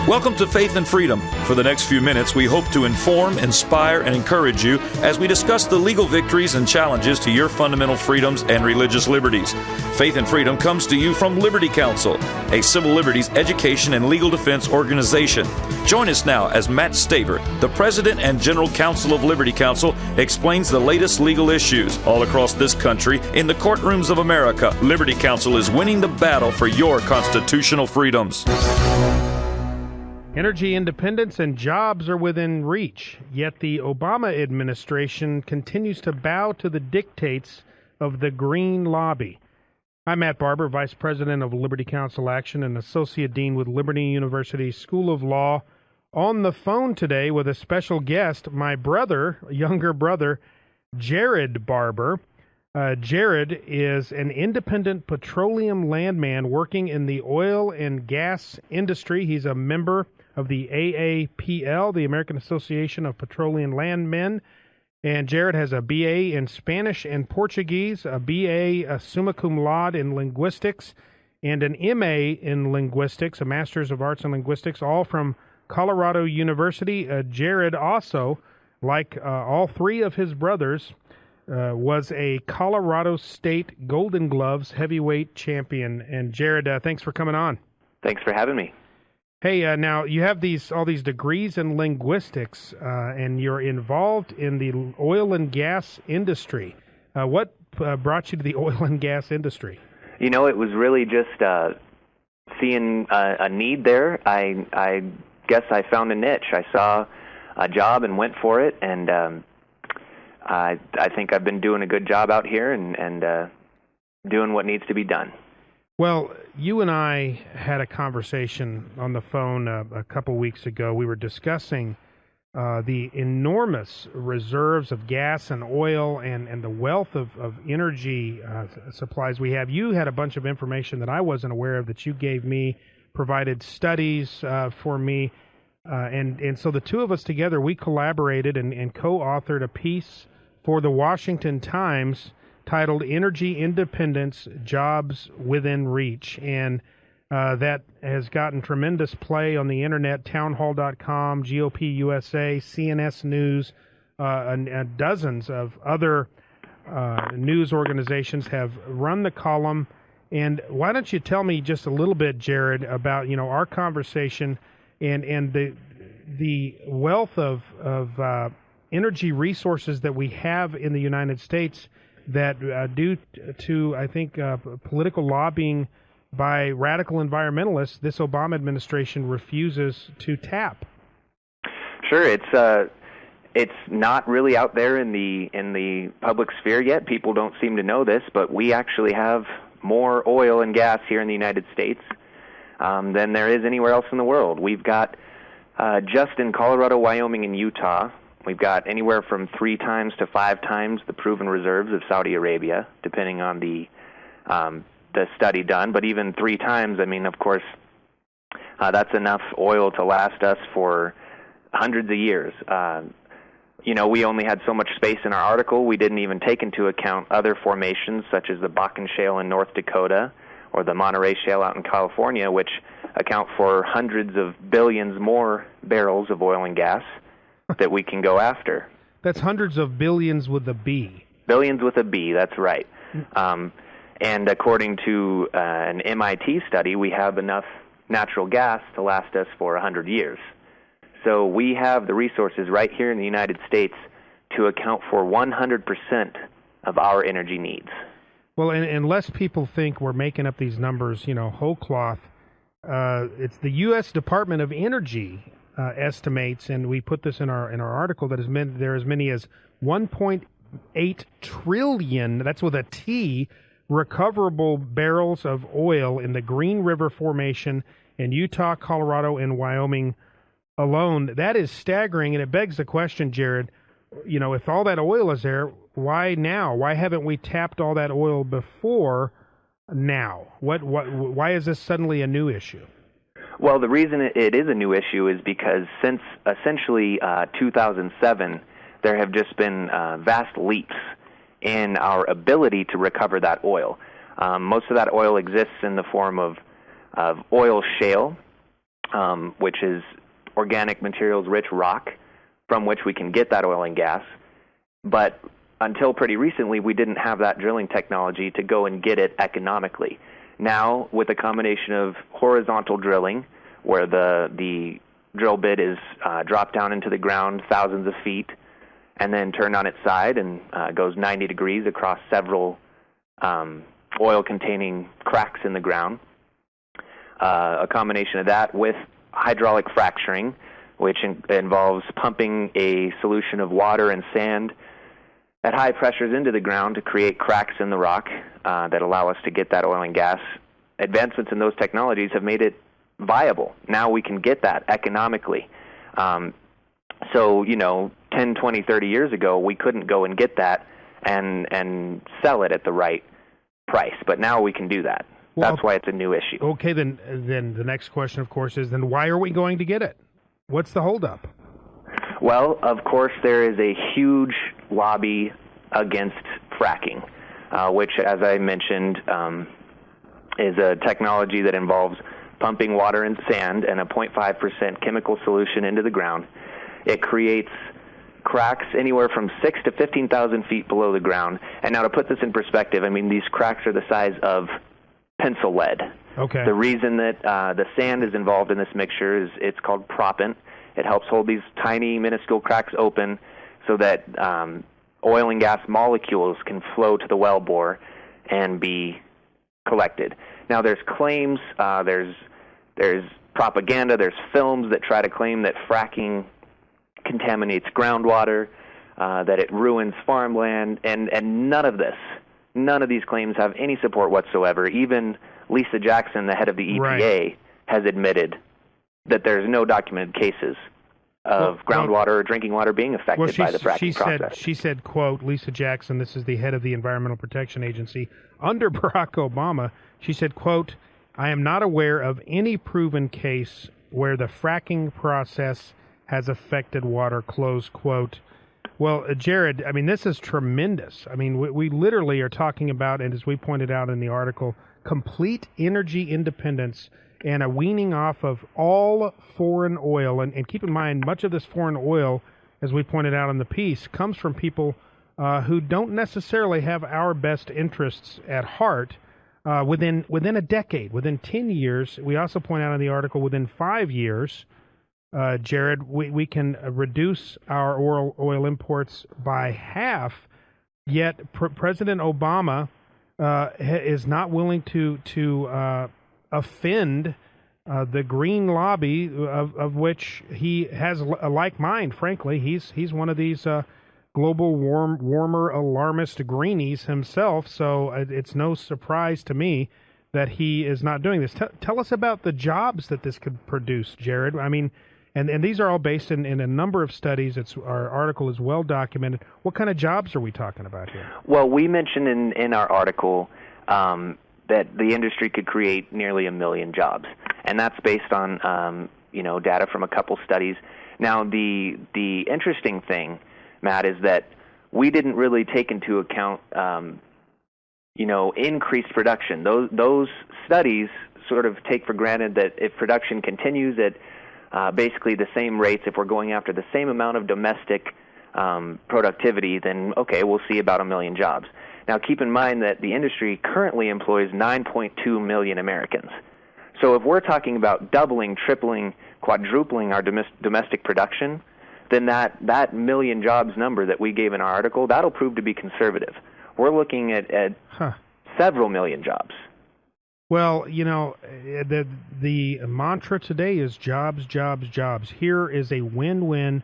Welcome to Faith and Freedom. For the next few minutes, we hope to inform, inspire, and encourage you as we discuss the legal victories and challenges to your fundamental freedoms and religious liberties. Faith and Freedom comes to you from Liberty Counsel, a civil liberties education and legal defense organization. Join us now as Matt Staver, the President and General Counsel of Liberty Counsel, explains the latest legal issues all across this country in the courtrooms of America. Liberty Counsel is winning the battle for your constitutional freedoms. Energy independence and jobs are within reach, yet the Obama administration continues to bow to the dictates of the green lobby. I'm Matt Barber, Vice President of Liberty Counsel Action and Associate Dean with Liberty University School of Law. On the phone today with a special guest, my brother, younger brother, Jared Barber. Jared is an independent petroleum landman working in the oil and gas industry. He's a member of the AAPL, the American Association of Petroleum Landmen. And Jared has a BA in Spanish and Portuguese, a BA, a summa cum laude in linguistics, and an MA in linguistics, a Master's of Arts in Linguistics, all from Colorado University. Jared also, like all three of his brothers, was a Colorado State Golden Gloves heavyweight champion. And Jared, thanks for coming on. Thanks for having me. Hey, now you have all these degrees in linguistics, and you're involved in the oil and gas industry. What brought you to the oil and gas industry? You know, it was really just seeing a need there. I guess I found a niche. I saw a job and went for it, and I think I've been doing a good job out here and doing what needs to be done. Well, you and I had a conversation on the phone a couple weeks ago. We were discussing the enormous reserves of gas and oil and the wealth of energy supplies we have. You had a bunch of information that I wasn't aware of that you gave me, provided studies for me. And so the two of us together, we collaborated and co-authored a piece for the Washington Times titled Energy Independence, Jobs Within Reach. And that has gotten tremendous play on the internet, townhall.com, GOP USA, CNS News, and dozens of other news organizations have run the column. And why don't you tell me just a little bit, Jared, about our conversation and the wealth of energy resources that we have in the United States that due to, I think, political lobbying by radical environmentalists, this Obama administration refuses to tap. Sure, it's not really out there in the public sphere yet. People don't seem to know this, but we actually have more oil and gas here in the United States than there is anywhere else in the world. We've got just in Colorado, Wyoming, and Utah, we've got anywhere from 3 times to 5 times the proven reserves of Saudi Arabia, depending on the study done. But even 3 times, I mean, of course, that's enough oil to last us for hundreds of years. We only had so much space in our article. We didn't even take into account other formations such as the Bakken Shale in North Dakota or the Monterey Shale out in California, which account for hundreds of billions more barrels of oil and gas that we can go after. That's hundreds of billions with a B. Billions with a B, that's right. And according to an MIT study, we have enough natural gas to last us for 100 years. So we have the resources right here in the United States to account for 100% of our energy needs. Well, and unless people think we're making up these numbers, whole cloth, it's the U.S. Department of Energy estimates, and we put this in our article, that there are as many as 1.8 trillion, that's with a T, recoverable barrels of oil in the Green River Formation in Utah, Colorado, and Wyoming alone. That is staggering, and it begs the question, Jared, if all that oil is there, why now? Why haven't we tapped all that oil before now? Why is this suddenly a new issue? Well, the reason it is a new issue is because since essentially 2007, there have just been vast leaps in our ability to recover that oil. Most of that oil exists in the form of oil shale, which is organic materials rich rock from which we can get that oil and gas. But until pretty recently, we didn't have that drilling technology to go and get it economically. Now, with a combination of horizontal drilling, where the drill bit is dropped down into the ground thousands of feet and then turned on its side and goes 90 degrees across several oil-containing cracks in the ground, a combination of that with hydraulic fracturing, which involves pumping a solution of water and sand at high pressures into the ground to create cracks in the rock that allow us to get that oil and gas. Advancements in those technologies have made it viable. Now we can get that economically. So, 10, 20, 30 years ago, we couldn't go and get that and sell it at the right price. But now we can do that. Well, that's why it's a new issue. Okay, then the next question, of course, is then why are we going to get it? What's the holdup? Well, of course, there is a huge lobby against fracking, which, as I mentioned, is a technology that involves pumping water and sand and a 0.5% chemical solution into the ground. It creates cracks anywhere from 6 to 15,000 feet below the ground. And now to put this in perspective, these cracks are the size of pencil lead. Okay. The reason that the sand is involved in this mixture is it's called proppant. It helps hold these tiny, minuscule cracks open so that oil and gas molecules can flow to the wellbore and be collected. Now, there's claims, there's propaganda, there's films that try to claim that fracking contaminates groundwater, that it ruins farmland, and none of these claims have any support whatsoever. Even Lisa Jackson, the head of the EPA, Right. has admitted that there's no documented cases of groundwater or drinking water being affected by the fracking process. She said, quote, Lisa Jackson, this is the head of the Environmental Protection Agency under Barack Obama, she said, quote, I am not aware of any proven case where the fracking process has affected water, close quote. Well, Jared, this is tremendous. We literally are talking about, and as we pointed out in the article, complete energy independence and a weaning off of all foreign oil. And keep in mind, much of this foreign oil, as we pointed out in the piece, comes from people who don't necessarily have our best interests at heart. Within a decade, within 10 years, we also point out in the article, within 5 years, Jared, we can reduce our oil imports by half, yet President Obama is not willing to offend the green lobby of which he has a like mind. Frankly, he's one of these global warmer alarmist greenies himself, so it's no surprise to me that he is not doing this. Tell us about the jobs that this could produce, Jared. And these are all based in a number of studies. Our article is well documented. What kind of jobs are we talking about here? Well, we mentioned in our article that the industry could create nearly 1 million jobs, and that's based on data from a couple studies. Now, the interesting thing, Matt, is that we didn't really take into account increased production. Those studies sort of take for granted that if production continues at basically the same rates, if we're going after the same amount of domestic productivity, then okay, we'll see about 1 million jobs. Now, keep in mind that the industry currently employs 9.2 million Americans. So if we're talking about doubling, tripling, quadrupling our domestic production, then that 1 million jobs number that we gave in our article, that'll prove to be conservative. We're looking at several million jobs. Well, the mantra today is jobs, jobs, jobs. Here is a win-win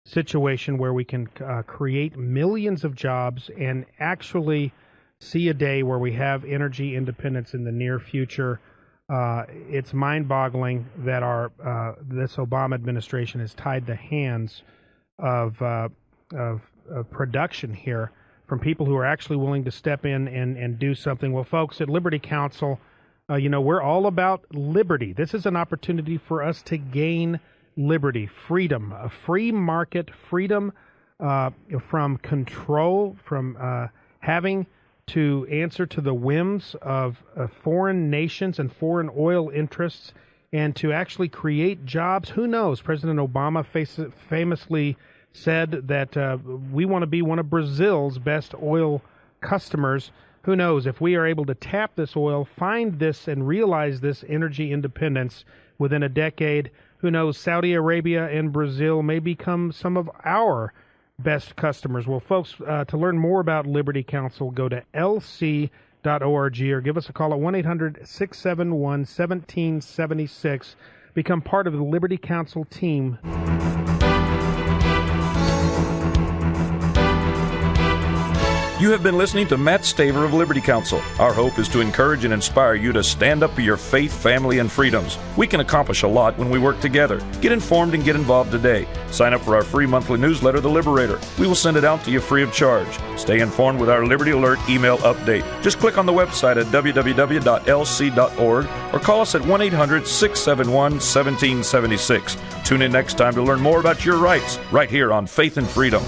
situation where we can create millions of jobs and actually see a day where we have energy independence in the near future. It's mind-boggling that this Obama administration has tied the hands of production here from people who are actually willing to step in and do something. Well, folks, at Liberty Counsel, we're all about liberty. This is an opportunity for us to gain liberty, freedom, a free market, freedom from control, from having to answer to the whims of foreign nations and foreign oil interests and to actually create jobs. Who knows? President Obama famously said that we want to be one of Brazil's best oil customers. Who knows? If we are able to tap this oil, find this, and realize this energy independence within a decade, who knows? Saudi Arabia and Brazil may become some of our best customers. Well, folks, to learn more about Liberty Counsel, go to lc.org or give us a call at 1-800-671-1776. Become part of the Liberty Counsel team. You have been listening to Matt Staver of Liberty Counsel. Our hope is to encourage and inspire you to stand up for your faith, family, and freedoms. We can accomplish a lot when we work together. Get informed and get involved today. Sign up for our free monthly newsletter, The Liberator. We will send it out to you free of charge. Stay informed with our Liberty Alert email update. Just click on the website at www.lc.org or call us at 1-800-671-1776. Tune in next time to learn more about your rights right here on Faith and Freedom.